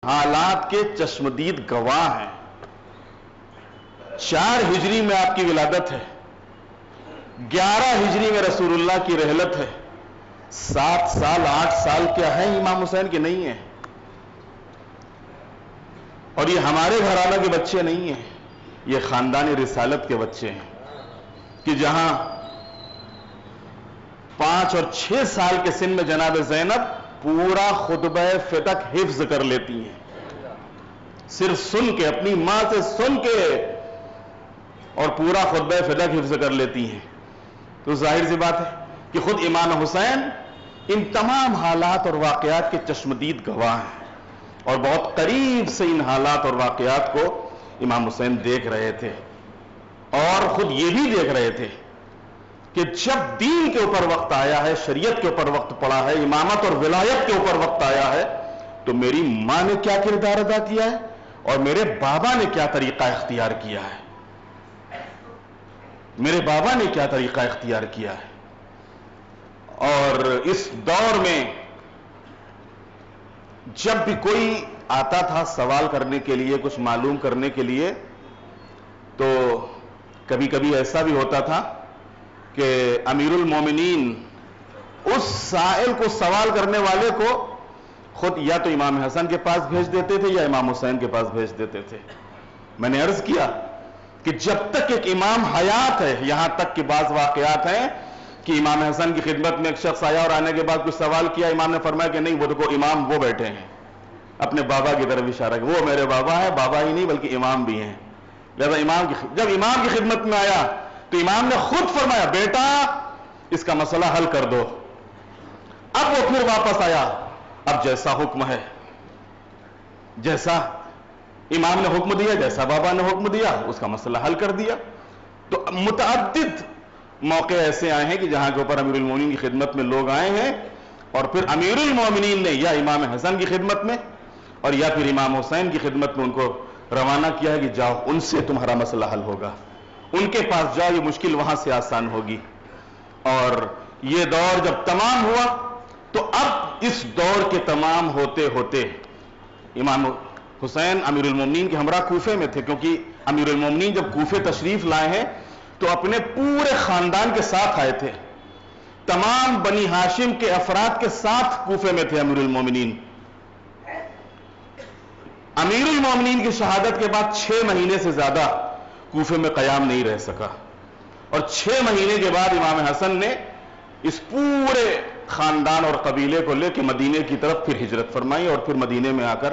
حالات کے چشمدید گواہ ہیں۔ 4 ہجری میں آپ کی ولادت ہے، 11 ہجری میں رسول اللہ کی رحلت ہے، 7 سال 8 سال کیا ہے امام حسین کے نہیں ہیں، اور یہ ہمارے گھرانہ کے بچے نہیں ہیں، یہ خاندان رسالت کے بچے ہیں کہ جہاں 5 اور 6 سال کے سن میں جناب زینب پورا خطبہ فتح حفظ کر لیتی ہیں، صرف سن کے، اپنی ماں سے سن کے، اور پورا خطبہ فتح حفظ کر لیتی ہیں۔ تو ظاہر سی بات ہے کہ خود امام حسین ان تمام حالات اور واقعات کے چشمدید گواہ ہیں، اور بہت قریب سے ان حالات اور واقعات کو امام حسین دیکھ رہے تھے، اور خود یہ بھی دیکھ رہے تھے کہ جب دین کے اوپر وقت آیا ہے، شریعت کے اوپر وقت پڑا ہے، امامت اور ولایت کے اوپر وقت آیا ہے، تو میری ماں نے کیا کردار ادا کیا ہے اور میرے بابا نے کیا طریقہ اختیار کیا ہے، میرے بابا نے کیا طریقہ اختیار کیا ہے۔ اور اس دور میں جب بھی کوئی آتا تھا سوال کرنے کے لیے، کچھ معلوم کرنے کے لیے، تو کبھی کبھی ایسا بھی ہوتا تھا کہ امیر المومنین اس سائل کو، سوال کرنے والے کو، خود یا تو امام حسن کے پاس بھیج دیتے تھے یا امام حسین کے پاس بھیج دیتے تھے۔ میں نے عرض کیا کہ جب تک ایک امام حیات ہے، یہاں تک کہ بعض واقعات ہیں کہ امام حسن کی خدمت میں ایک شخص آیا اور آنے کے بعد کچھ سوال کیا، امام نے فرمایا کہ نہیں، وہ دیکھو امام وہ بیٹھے ہیں، اپنے بابا کی طرف اشارہ کیا، وہ میرے بابا ہے، بابا ہی نہیں بلکہ امام بھی ہیں، لہذا جب امام کی خدمت میں آیا تو امام نے خود فرمایا بیٹا اس کا مسئلہ حل کر دو۔ اب وہ پھر واپس آیا، اب جیسا حکم ہے، جیسا امام نے حکم دیا، جیسا بابا نے حکم دیا، اس کا مسئلہ حل کر دیا۔ تو متعدد موقع ایسے آئے ہیں کہ جہاں کے اوپر امیر المومنین کی خدمت میں لوگ آئے ہیں، اور پھر امیر المومنین نے یا امام حسن کی خدمت میں اور یا پھر امام حسین کی خدمت میں ان کو روانہ کیا ہے کہ جاؤ، ان سے تمہارا مسئلہ حل ہوگا، ان کے پاس جاؤ، یہ مشکل وہاں سے آسان ہوگی۔ اور یہ دور جب تمام ہوا تو اب اس دور کے تمام ہوتے ہوتے امام حسین امیر المومنین کے ہمراہ کوفے میں تھے، کیونکہ امیر المومنین جب کوفے تشریف لائے ہیں تو اپنے پورے خاندان کے ساتھ آئے تھے، تمام بنی ہاشم کے افراد کے ساتھ کوفے میں تھے امیر المومنین۔ امیر المومنین کی شہادت کے بعد 6 مہینے سے زیادہ کوفے میں قیام نہیں رہ سکا، اور 6 مہینے کے بعد امام حسن نے اس پورے خاندان اور قبیلے کو لے کے مدینے کی طرف پھر ہجرت فرمائی، اور پھر مدینے میں آ کر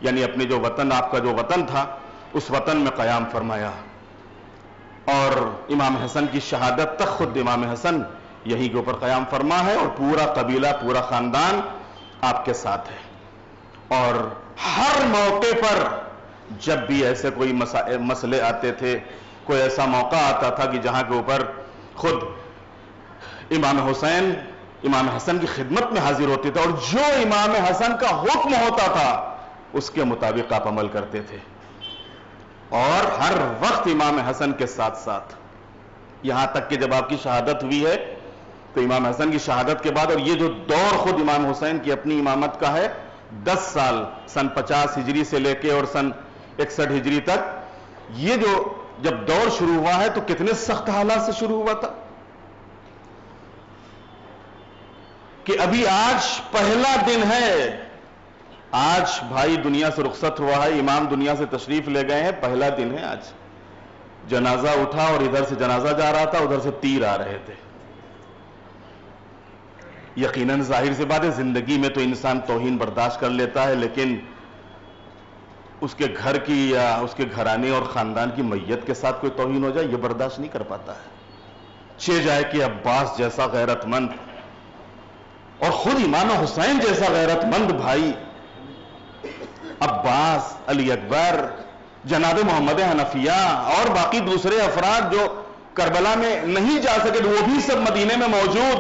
یعنی اپنے جو وطن، آپ کا جو وطن تھا، اس وطن میں قیام فرمایا۔ اور امام حسن کی شہادت تک خود امام حسن یہی کے اوپر قیام فرما ہے، اور پورا قبیلہ، پورا خاندان آپ کے ساتھ ہے۔ اور ہر موقع پر جب بھی ایسے کوئی مسئلے آتے تھے، کوئی ایسا موقع آتا تھا کہ جہاں کے اوپر خود امام حسین امام حسن کی خدمت میں حاضر ہوتے تھے، اور جو امام حسن کا حکم ہوتا تھا اس کے مطابق آپ عمل کرتے تھے، اور ہر وقت امام حسن کے ساتھ ساتھ، یہاں تک کہ جب آپ کی شہادت ہوئی ہے تو امام حسن کی شہادت کے بعد، اور یہ جو دور خود امام حسین کی اپنی امامت کا ہے، 10 سال، سن 50 ہجری سے لے کے اور سن 61 ہجری تک، یہ جو جب دور شروع ہوا ہے تو کتنے سخت حالات سے شروع ہوا تھا کہ ابھی آج پہلا دن ہے، آج بھائی دنیا سے رخصت ہوا ہے، امام دنیا سے تشریف لے گئے ہیں، پہلا دن ہے آج، جنازہ اٹھا اور ادھر سے جنازہ جا رہا تھا، ادھر سے تیر آ رہے تھے۔ یقیناً ظاہر سی بات ہے، زندگی میں تو انسان توہین برداشت کر لیتا ہے، لیکن اس کے گھر کی یا اس کے گھرانے اور خاندان کی میت کے ساتھ کوئی توہین ہو جائے، یہ برداشت نہیں کر پاتا ہے۔ چہ جائے کہ عباس جیسا غیرت مند اور خود امام حسین جیسا غیرت مند بھائی، عباس، علی اکبر، جناب محمد حنفیہ اور باقی دوسرے افراد جو کربلا میں نہیں جا سکے، وہ بھی سب مدینے میں موجود۔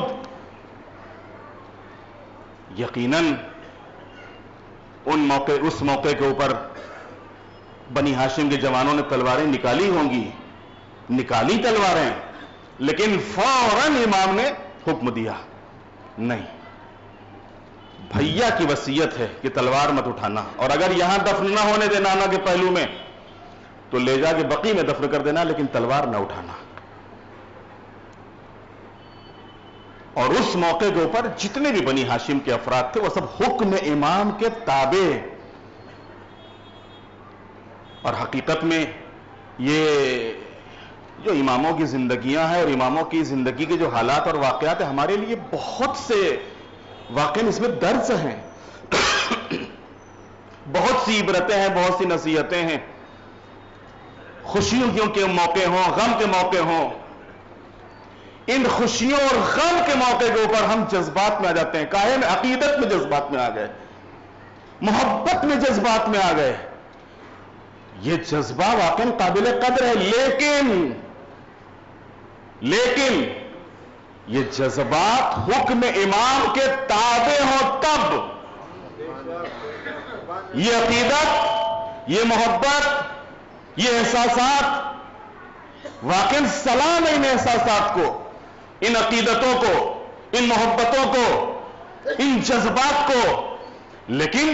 یقیناً اس موقع کے اوپر بنی ہاشم کے جوانوں نے تلواریں نکالی ہوں گی، نکالی تلواریں، لیکن فوراً امام نے حکم دیا نہیں، بھیا کی وصیت ہے کہ تلوار مت اٹھانا، اور اگر یہاں دفن نہ ہونے دے نانا کے پہلو میں تو لے جا کے بقی میں دفن کر دینا، لیکن تلوار نہ اٹھانا۔ اور اس موقع کے اوپر جتنے بھی بنی ہاشم کے افراد تھے وہ سب حکم امام کے تابع، اور حقیقت میں یہ جو اماموں کی زندگیاں ہیں اور اماموں کی زندگی کے جو حالات اور واقعات ہیں، ہمارے لیے بہت سے واقعی اس میں درس ہیں، بہت سی عبرتیں ہیں، بہت سی نصیحتیں ہیں۔ خوشیوں کے موقع ہوں، غم کے موقع ہوں، ان خوشیوں اور غم کے موقع کے اوپر ہم جذبات میں آ جاتے ہیں، کاہے میں عقیدت میں جذبات میں آ گئے، محبت میں جذبات میں آ گئے۔ یہ جذبہ واقعی قابل قدر ہے، لیکن یہ جذبات حکم امام کے تابع ہوں تب یہ عقیدت، یہ محبت، یہ احساسات واقعی سلام ہے ان احساسات کو، ان عقیدتوں کو، ان محبتوں کو، ان جذبات کو۔ لیکن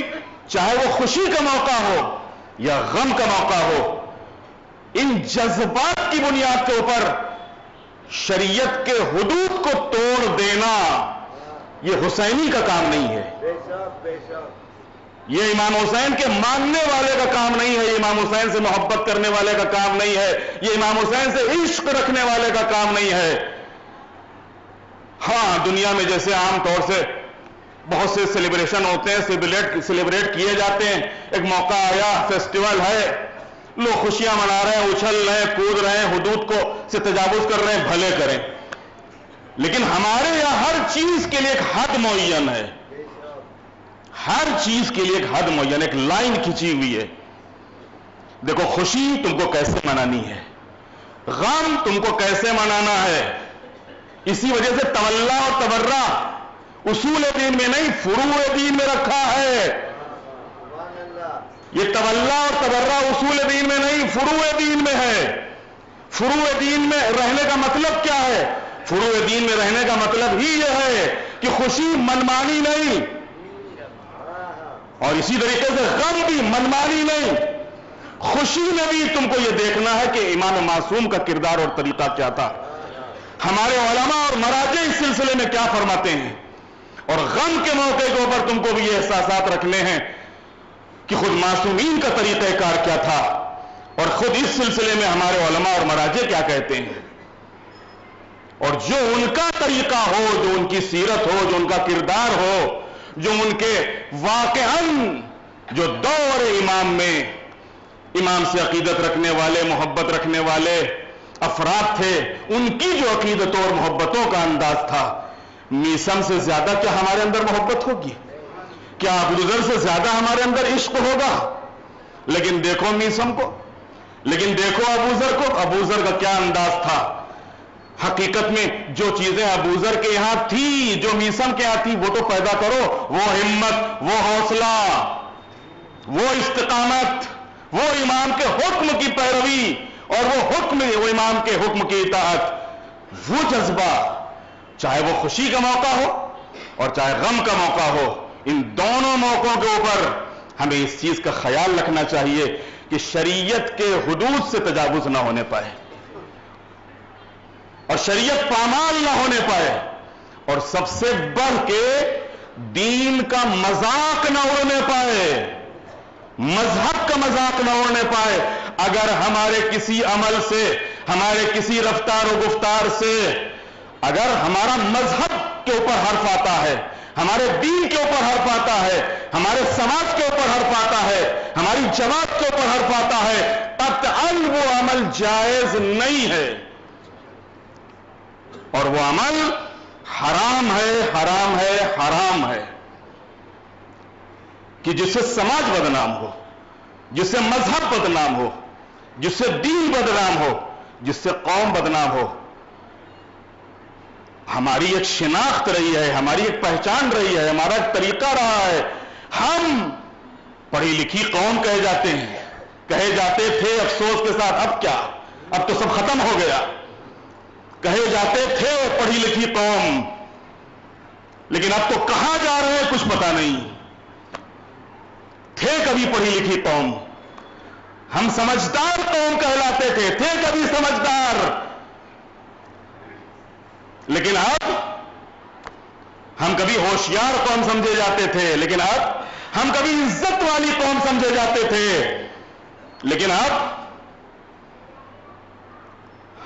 چاہے وہ خوشی کا موقع ہو یا غم کا موقع ہو، ان جذبات کی بنیاد کے اوپر شریعت کے حدود کو توڑ دینا یہ حسینی کا کام نہیں ہے، یہ امام حسین کے ماننے والے کا کام نہیں ہے، یہ امام حسین سے محبت کرنے والے کا کام نہیں ہے، یہ امام حسین سے عشق رکھنے والے کا کام نہیں ہے۔ ہاں، دنیا میں جیسے عام طور سے بہت سے سیلیبریشن ہوتے ہیں، سیلیبریٹ کیے جاتے ہیں، ایک موقع آیا، فیسٹیول ہے، لوگ خوشیاں منا رہے ہیں، اچھل رہے ہیں، کود رہے ہیں، حدود کو سے تجاوز کر رہے ہیں، بھلے کریں، لیکن ہمارے یہاں ہر چیز کے لیے ایک حد معین ہے، ہر چیز کے لیے ایک حد معین، ایک لائن کھینچی ہوئی ہے۔ دیکھو، خوشی تم کو کیسے منانی ہے، غم تم کو کیسے منانا ہے۔ اسی وجہ سے تولا اور تبرہ اصول دین میں نہیں، فروع دین میں رکھا ہے۔ یہ تولا اور تبرہ اصول دین میں نہیں، فروع دین میں ہے۔ فروع دین میں رہنے کا مطلب کیا ہے؟ فروع دین میں رہنے کا مطلب ہی یہ ہے کہ خوشی منمانی نہیں، اور اسی طریقے سے غم بھی منمانی نہیں۔ خوشی میں بھی تم کو یہ دیکھنا ہے کہ امام معصوم کا کردار اور طریقہ کیا تھا، ہمارے علماء اور مراجع اس سلسلے میں کیا فرماتے ہیں، اور غم کے موقع کے اوپر تم کو بھی یہ احساسات رکھنے ہیں کہ خود معصومین کا طریقہ کار کیا تھا، اور خود اس سلسلے میں ہمارے علماء اور مراجع کیا کہتے ہیں، اور جو ان کا طریقہ ہو، جو ان کی سیرت ہو، جو ان کا کردار ہو، جو ان کے واقعاً جو دور امام میں امام سے عقیدت رکھنے والے، محبت رکھنے والے افراد تھے، ان کی جو عقیدتوں اور محبتوں کا انداز تھا، میسم سے زیادہ کیا ہمارے اندر محبت ہوگی؟ کیا ابوذر سے زیادہ ہمارے اندر عشق ہوگا؟ لیکن دیکھو میسم کو، لیکن دیکھو ابوذر کو، ابوذر کا کیا انداز تھا۔ حقیقت میں جو چیزیں ابوذر کے یہاں تھی، جو میسم کے یہاں تھی، وہ تو پیدا کرو، وہ ہمت، وہ حوصلہ، وہ استقامت، وہ امام کے حکم کی پیروی، اور وہ امام کے حکم کی اطاعت، وہ جذبہ، چاہے وہ خوشی کا موقع ہو اور چاہے غم کا موقع ہو، ان دونوں موقعوں کے اوپر ہمیں اس چیز کا خیال رکھنا چاہیے کہ شریعت کے حدود سے تجاوز نہ ہونے پائے، اور شریعت پامال نہ ہونے پائے، اور سب سے بڑھ کے دین کا مذاق نہ اڑنے پائے، مذہب کا مذاق نہ اڑنے پائے۔ اگر ہمارے کسی عمل سے، ہمارے کسی رفتار و گفتار سے اگر ہمارا مذہب کے اوپر حرف آتا ہے، ہمارے دین کے اوپر حرف آتا ہے، ہمارے سماج کے اوپر حرف آتا ہے، ہماری جماعت کے اوپر حرف آتا ہے، قطعاً وہ عمل جائز نہیں ہے، اور وہ عمل حرام ہے، حرام ہے، حرام ہے، کہ جس سے سماج بدنام ہو، جس سے مذہب بدنام ہو، جس سے دین بدنام ہو، جس سے قوم بدنام ہو۔ ہماری ایک شناخت رہی ہے، ہماری ایک پہچان رہی ہے، ہمارا ایک طریقہ رہا ہے، ہم پڑھی لکھی قوم کہے جاتے ہیں، کہے جاتے تھے، افسوس کے ساتھ اب کیا، اب تو سب ختم ہو گیا، کہے جاتے تھے پڑھی لکھی قوم، لیکن اب تو کہاں جا رہے ہیں کچھ پتا نہیں. تھے کبھی پڑھی لکھی قوم, ہم سمجھدار قوم کہلاتے تھے کبھی سمجھدار, لیکن اب ہم کبھی ہوشیار قوم سمجھے جاتے تھے, لیکن اب ہم کبھی عزت والی قوم سمجھے جاتے تھے, لیکن اب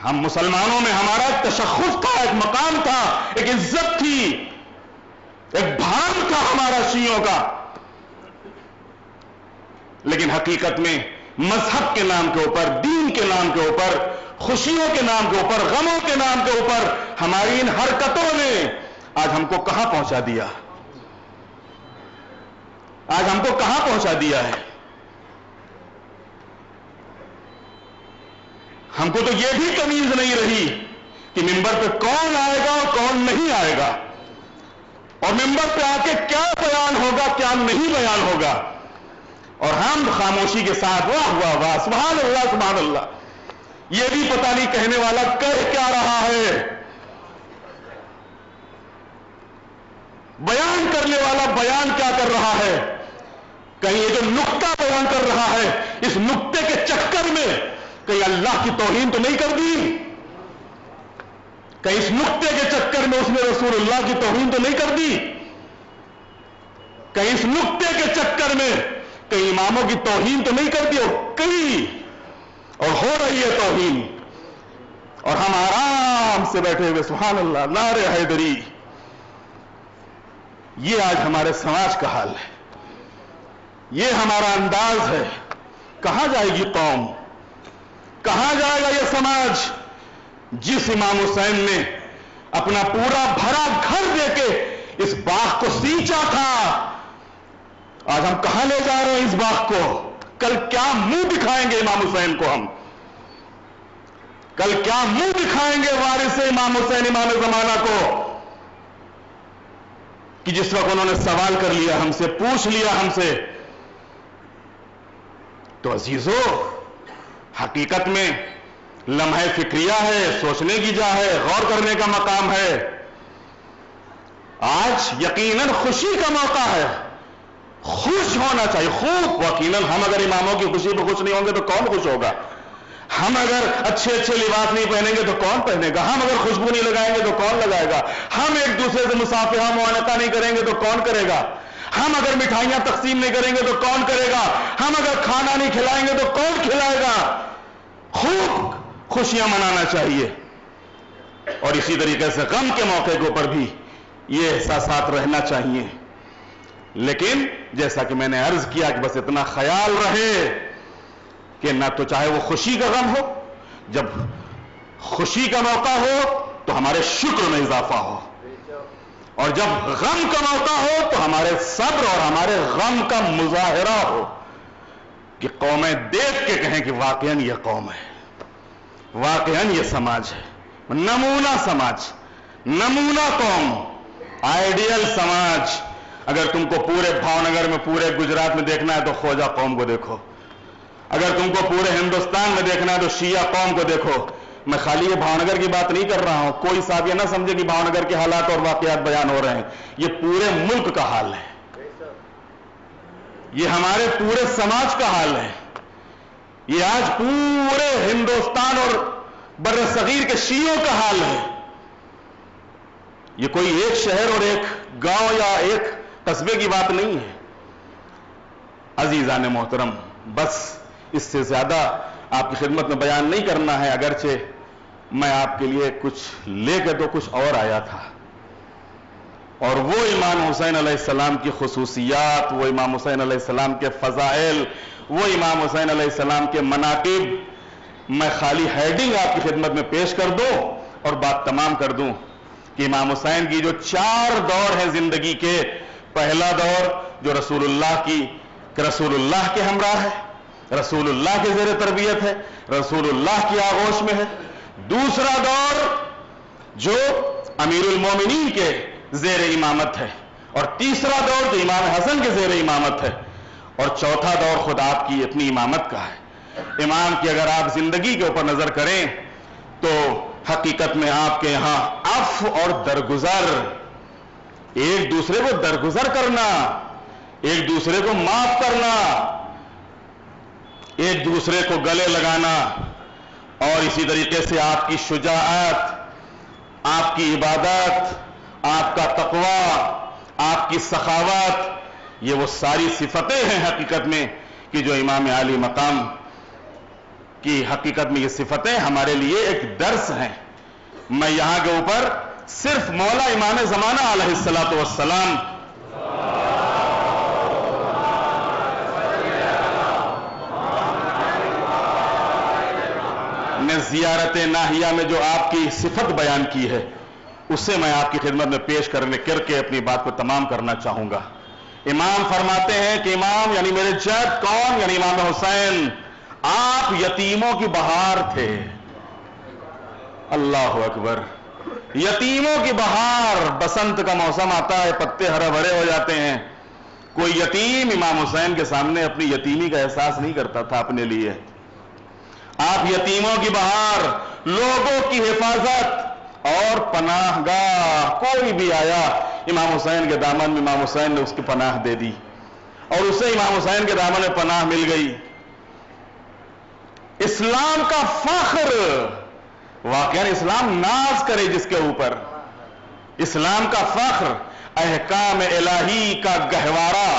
ہم مسلمانوں میں ہمارا ایک تشخص تھا, ایک مقام تھا, ایک عزت تھی, ایک بھان تھا ہمارا شیعوں کا, لیکن حقیقت میں مذہب کے نام کے اوپر, دین کے نام کے اوپر, خوشیوں کے نام کے اوپر, غموں کے نام کے اوپر ہماری ان حرکتوں نے آج ہم کو کہاں پہنچا دیا, آج ہم کو کہاں پہنچا دیا ہے. ہم کو تو یہ بھی تمیز نہیں رہی کہ ممبر پہ کون آئے گا اور کون نہیں آئے گا, اور ممبر پہ آ کے کیا بیان ہوگا کیا نہیں بیان ہوگا, اور ہم خاموشی کے ساتھ واہ واہ واہ سبحان اللہ سبحان اللہ, یہ بھی پتہ نہیں کہنے والا کہہ کیا رہا ہے, بیان کرنے والا بیان کیا کر رہا ہے. کہیں یہ جو نقطہ بیان کر رہا ہے اس نقطے کے چکر میں کہیں اللہ کی توہین تو نہیں کر دی, کہیں اس نقطے کے چکر میں اس نے رسول اللہ کی توہین تو نہیں کر دی, کہیں اس نقطے کے چکر میں کہیں اماموں کی توہین تو نہیں کر دی, اور کہیں اور ہو رہی ہے توہین, اور ہم آرام سے بیٹھے ہوئے سبحان اللہ نعرہ حیدری. یہ آج ہمارے سماج کا حال ہے, یہ ہمارا انداز ہے. کہاں جائے گی قوم, کہاں جائے گا یہ سماج جس امام حسین نے اپنا پورا بھرا گھر دے کے اس باغ کو سینچا تھا, آج ہم کہاں لے جا رہے ہیں اس باغ کو. کل کیا منہ دکھائیں گے امام حسین کو, ہم کل کیا منہ دکھائیں گے وارث امام حسین امام زمانہ کو, کہ جس وقت انہوں نے سوال کر لیا ہم سے, پوچھ لیا ہم سے. تو عزیزو حقیقت میں لمحہ فکریہ ہے, سوچنے کی جا ہے, غور کرنے کا مقام ہے. آج یقیناً خوشی کا موقع ہے, خوش ہونا چاہیے خوب. یقیناً ہم اگر اماموں کی خوشی پہ خوش نہیں ہوں گے تو کون خوش ہوگا, ہم اگر اچھے اچھے لباس نہیں پہنیں گے تو کون پہنے گا, ہم اگر خوشبو نہیں لگائیں گے تو کون لگائے گا, ہم ایک دوسرے سے مصافحہ معانقہ نہیں کریں گے تو کون کرے گا, ہم اگر مٹھائیاں تقسیم نہیں کریں گے تو کون کرے گا, ہم اگر کھانا نہیں کھلائیں گے تو کون کھلائے گا. خوب خوشیاں منانا چاہیے, اور اسی طریقے سے غم کے موقع کے اوپر بھی یہ احساسات رہنا چاہیے. لیکن جیسا کہ میں نے عرض کیا کہ بس اتنا خیال رہے کہ نہ تو چاہے وہ خوشی کا غم ہو, جب خوشی کا موقع ہو تو ہمارے شکر میں اضافہ ہو, اور جب غم کا موقع ہو تو ہمارے صبر اور ہمارے غم کا مظاہرہ ہو, کہ قومیں دیکھ کے کہیں کہ واقعاً یہ قوم ہے, واقعاً یہ سماج ہے, نمونہ سماج, نمونہ قوم, آئیڈیل سماج. اگر تم کو پورے بھاونگر میں پورے گجرات میں دیکھنا ہے تو خوجہ قوم کو دیکھو, اگر تم کو پورے ہندوستان میں دیکھنا ہے تو شیعہ قوم کو دیکھو. میں خالی یہ بھاونگر کی بات نہیں کر رہا ہوں, کوئی صاحب یہ نہ سمجھے کہ بھاونگر کے حالات اور واقعات بیان ہو رہے ہیں, یہ پورے ملک کا حال ہے, یہ ہمارے پورے سماج کا حال ہے. یہ آج پورے ہندوستان اور بر صغیر کے شیعوں کا حال ہے. یہ کوئی ایک شہر اور ایک گاؤں یا ایک قصبے کی بات نہیں ہے. عزیزان محترم, بس اس سے زیادہ آپ کی خدمت میں بیان نہیں کرنا ہے, اگرچہ میں آپ کے لیے کچھ لے کے تو کچھ اور آیا تھا, اور وہ امام حسین علیہ السلام کی خصوصیات, وہ امام حسین علیہ السلام کے فضائل, وہ امام حسین علیہ السلام کے مناقب میں خالی ہیڈنگ آپ کی خدمت میں پیش کر دوں اور بات تمام کر دوں کہ امام حسین کی جو 4 دور ہیں زندگی کے. پہلا دور جو رسول اللہ کے ہمراہ ہے, رسول اللہ کے زیر تربیت ہے, رسول اللہ کی آغوش میں ہے. دوسرا دور جو امیر المومنین کے زیر امامت ہے, اور تیسرا دور جو امام حسن کے زیر امامت ہے, اور چوتھا دور خود آپ کی اپنی امامت کا ہے. امام کی اگر آپ زندگی کے اوپر نظر کریں تو حقیقت میں آپ کے یہاں عفو اور درگزر ایک دوسرے کو درگزر کرنا، ایک دوسرے کو معاف کرنا، ایک دوسرے کو گلے لگانا، اور اسی طریقے سے آپ کی شجاعت، آپ کی عبادت، آپ کا تقوی، آپ کی سخاوت، یہ وہ ساری صفتیں ہیں حقیقت میں کہ جو امام عالی مقام کی حقیقت میں یہ صفتیں ہمارے لیے ایک درس ہیں۔ میں یہاں کے اوپر صرف مولا امام زمانہ علیہ الصلوۃ والسلام نے زیارت ناہیہ میں جو آپ کی صفت بیان کی ہے اسے میں آپ کی خدمت میں پیش کرنے کر کے اپنی بات کو تمام کرنا چاہوں گا۔ امام فرماتے ہیں کہ امام یعنی میرے جد کون؟ یعنی امام حسین، آپ یتیموں کی بہار تھے۔ اللہ اکبر، یتیموں کی بہار، بسنت کا موسم آتا ہے، پتے ہرے بھرے ہو جاتے ہیں، کوئی یتیم امام حسین کے سامنے اپنی یتیمی کا احساس نہیں کرتا تھا اپنے لیے۔ آپ یتیموں کی بہار، لوگوں کی حفاظت اور پناہ گاہ، کوئی بھی آیا امام حسین کے دامن میں امام حسین نے اس کی پناہ دے دی اور اسے امام حسین کے دامن میں پناہ مل گئی۔ اسلام کا فخر، واقعاً اسلام ناز کرے جس کے اوپر، اسلام کا فخر احکام الہی کا گہوارہ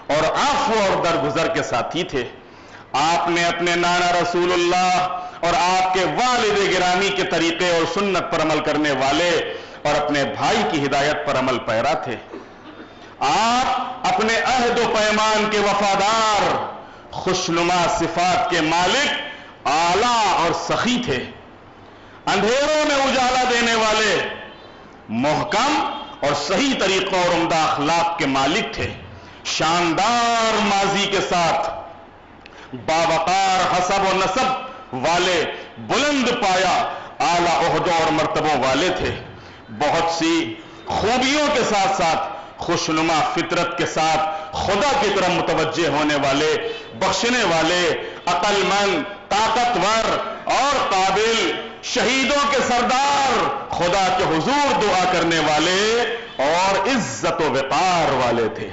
اور عفو اور درگزر کے ساتھی تھے۔ آپ نے اپنے نانا رسول اللہ اور آپ کے والد گرامی کے طریقے اور سنت پر عمل کرنے والے اور اپنے بھائی کی ہدایت پر عمل پیرا تھے۔ آپ اپنے عہد و پیمان کے وفادار، خوشنما صفات کے مالک، اعلیٰ اور سخی تھے، اندھیروں میں اجالا دینے والے، محکم اور صحیح طریقوں اور عمدہ اخلاق کے مالک تھے، شاندار ماضی کے ساتھ، باوقار حسب و نسب والے، بلند پایا، اعلیٰ عہدوں اور مرتبوں والے تھے، بہت سی خوبیوں کے ساتھ ساتھ خوشنما فطرت کے ساتھ خدا کی طرف متوجہ ہونے والے، بخشنے والے، عقل مند، طاقتور اور قابل، شہیدوں کے سردار، خدا کے حضور دعا کرنے والے اور عزت و وقار والے تھے۔